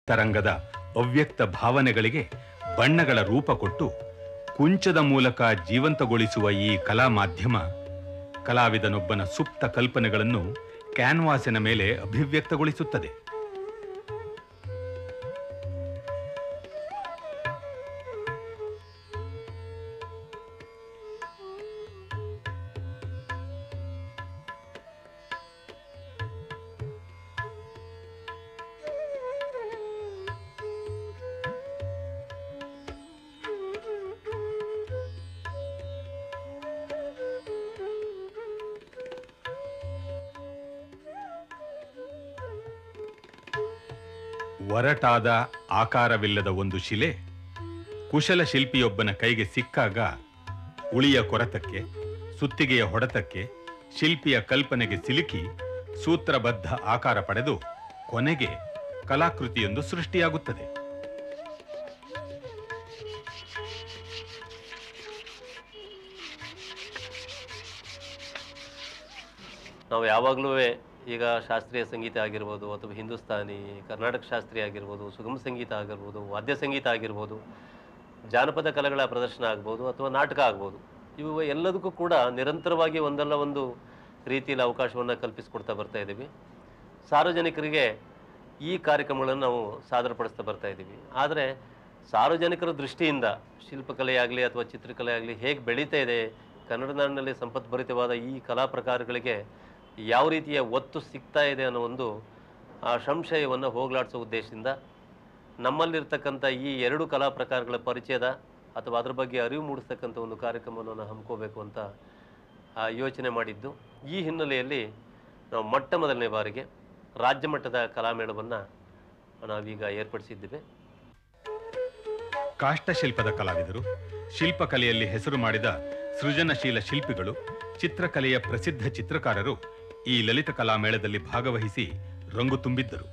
ತರಂಗದ ಅವ್ಯಕ್ತ ಭಾವನೆಗಳಿಗೆ ಬಣ್ಣಗಳ ರೂಪ ಕೊಟ್ಟು ಕುಂಚದ ಮೂಲಕ ಜೀವಂತಗೊಳಿಸುವ ಈ ಕಲಾ ಮಾಧ್ಯಮ ಕಲಾವಿದನೊಬ್ಬನ ಸುಪ್ತ ಕಲ್ಪನೆಗಳನ್ನು ಕ್ಯಾನ್ವಾಸಿನ ಮೇಲೆ ಅಭಿವ್ಯಕ್ತಗೊಳಿಸುತ್ತದೆ. ಒರಟಾದ ಆಕಾರವಿಲ್ಲದ ಒಂದು ಶಿಲೆ ಕುಶಲ ಶಿಲ್ಪಿಯೊಬ್ಬನ ಕೈಗೆ ಸಿಕ್ಕಾಗ ಉಳಿಯ ಕೊರತಕ್ಕೆ, ಸುತ್ತಿಗೆಯ ಹೊಡೆತಕ್ಕೆ, ಶಿಲ್ಪಿಯ ಕಲ್ಪನೆಗೆ ಸಿಲುಕಿ ಸೂತ್ರಬದ್ಧ ಆಕಾರ ಪಡೆದು ಕೊನೆಗೆ ಕಲಾಕೃತಿಯೊಂದು ಸೃಷ್ಟಿಯಾಗುತ್ತದೆ. ನಾವು ಯಾವಾಗಲೂ ಈಗ ಶಾಸ್ತ್ರೀಯ ಸಂಗೀತ ಆಗಿರ್ಬೋದು ಅಥವಾ ಹಿಂದೂಸ್ತಾನಿ, ಕರ್ನಾಟಕ ಶಾಸ್ತ್ರೀಯ ಆಗಿರ್ಬೋದು, ಸುಗಮ ಸಂಗೀತ ಆಗಿರ್ಬೋದು, ವಾದ್ಯ ಸಂಗೀತ ಆಗಿರ್ಬೋದು, ಜಾನಪದ ಕಲೆಗಳ ಪ್ರದರ್ಶನ ಆಗ್ಬೋದು ಅಥವಾ ನಾಟಕ ಆಗ್ಬೋದು, ಇವು ಎಲ್ಲದಕ್ಕೂ ಕೂಡ ನಿರಂತರವಾಗಿ ಒಂದಲ್ಲ ಒಂದು ರೀತಿಯಲ್ಲಿ ಅವಕಾಶವನ್ನು ಕಲ್ಪಿಸಿಕೊಡ್ತಾ ಬರ್ತಾ ಇದ್ದೀವಿ. ಸಾರ್ವಜನಿಕರಿಗೆ ಈ ಕಾರ್ಯಕ್ರಮಗಳನ್ನು ನಾವು ಸಾದರಪಡಿಸ್ತಾ ಬರ್ತಾ ಇದ್ದೀವಿ. ಆದರೆ ಸಾರ್ವಜನಿಕರ ದೃಷ್ಟಿಯಿಂದ ಶಿಲ್ಪಕಲೆಯಾಗಲಿ ಅಥವಾ ಚಿತ್ರಕಲೆ ಆಗಲಿ ಹೇಗೆ ಬೆಳೀತಾ ಇದೆ, ಕನ್ನಡ ನಾಡಿನಲ್ಲಿ ಸಂಪತ್ಭರಿತವಾದ ಈ ಕಲಾ ಪ್ರಕಾರಗಳಿಗೆ ಯಾವ ರೀತಿಯ ಒತ್ತು ಸಿಗ್ತಾ ಇದೆ ಅನ್ನೋ ಒಂದು ಸಂಶಯವನ್ನು ಹೋಗಲಾಡಿಸೋ ಉದ್ದೇಶದಿಂದ ನಮ್ಮಲ್ಲಿರ್ತಕ್ಕಂಥ ಈ ಎರಡು ಕಲಾ ಪ್ರಕಾರಗಳ ಪರಿಚಯದ ಅಥವಾ ಅದರ ಬಗ್ಗೆ ಅರಿವು ಮೂಡಿಸ್ತಕ್ಕಂಥ ಒಂದು ಕಾರ್ಯಕ್ರಮವನ್ನು ಹಮ್ಮಿಕೋಬೇಕು ಅಂತ ಯೋಚನೆ ಮಾಡಿದ್ದು. ಈ ಹಿನ್ನೆಲೆಯಲ್ಲಿ ನಾವು ಮೊಟ್ಟ ಮೊದಲನೇ ಬಾರಿಗೆ ರಾಜ್ಯ ಮಟ್ಟದ ಕಲಾಮೇಳವನ್ನು ನಾವೀಗ ಏರ್ಪಡಿಸಿದ್ದೇವೆ. ಕಾಷ್ಟಶಿಲ್ಪದ ಕಲಾವಿದರು, ಶಿಲ್ಪಕಲೆಯಲ್ಲಿ ಹೆಸರು ಮಾಡಿದ ಸೃಜನಶೀಲ ಶಿಲ್ಪಿಗಳು, ಚಿತ್ರಕಲೆಯ ಪ್ರಸಿದ್ಧ ಚಿತ್ರಕಾರರು ಈ ಲಲಿತ ಕಲಾ ಮೇಳದಲ್ಲಿ ಭಾಗವಹಿಸಿ ರಂಗು ತುಂಬಿದ್ದರು.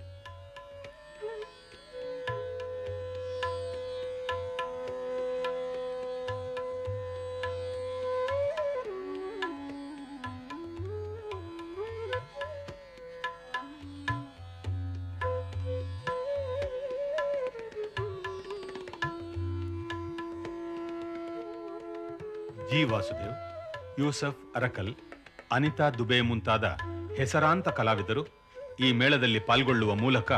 ಜಿ ವಾಸುದೇವ್, ಯೂಸಫ್ ಅರಕಲ್, ಅನಿತಾ ದುಬೆ ಮುಂತಾದ ಹೆಸರಾಂತ ಕಲಾವಿದರು ಈ ಮೇಳದಲ್ಲಿ ಪಾಲ್ಗೊಳ್ಳುವ ಮೂಲಕ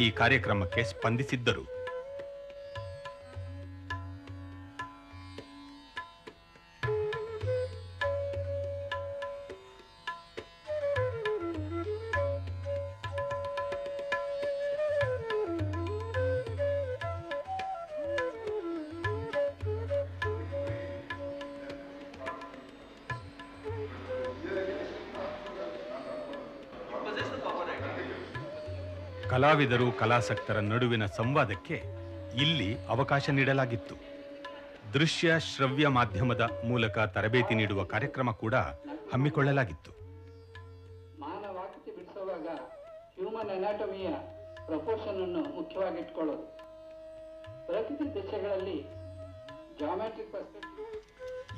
ಈ ಕಾರ್ಯಕ್ರಮಕ್ಕೆ ಸ್ಪಂದಿಸಿದ್ದರು. ಕಲಾವಿದರು, ಕಲಾಸಕ್ತರ ನಡುವಿನ ಸಂವಾದಕ್ಕೆ ಇಲ್ಲಿ ಅವಕಾಶ ನೀಡಲಾಗಿತ್ತು. ದೃಶ್ಯ ಶ್ರವ್ಯ ಮಾಧ್ಯಮದ ಮೂಲಕ ತರಬೇತಿ ನೀಡುವ ಕಾರ್ಯಕ್ರಮ ಕೂಡ ಹಮ್ಮಿಕೊಳ್ಳಲಾಗಿತ್ತು. ಮಾನವಾಕೃತಿ ಬಿಡಿಸುವಾಗ ಹ್ಯೂಮನ್ ಅನಾಟಮಿಯ ಪ್ರಪೋರ್ಷನ್ ಅನ್ನು ಮುಖ್ಯವಾಗಿಟ್ಕೊಳ್ಳೋದು. ಪ್ರಕೃತಿ ದೃಶ್ಯಗಳಲ್ಲಿ ಜಾಮೆಟ್ರಿಕ್ ಪರ್ಸ್ಪೆಕ್ಟಿವ್.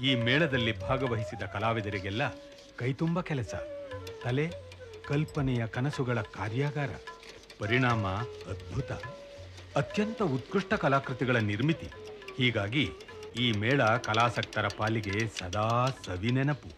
ಈ ಮೇಳದಲ್ಲಿ ಭಾಗವಹಿಸಿದ ಕಲಾವಿದರಿಗೆಲ್ಲ ಕೈತುಂಬ ಕೆಲಸ, ತಲೆ ಕಲ್ಪನೆಯ ಕನಸುಗಳ ಕಾರ್ಯಾಗಾರ. ಪರಿಣಾಮ ಅದ್ಭುತ, ಅತ್ಯಂತ ಉತ್ಕೃಷ್ಟ ಕಲಾಕೃತಿಗಳ ನಿರ್ಮಿತಿ. ಹೀಗಾಗಿ ಈ ಮೇಳ ಕಲಾಸಕ್ತರ ಪಾಲಿಗೆ ಸದಾ ಸವಿನೆನಪು.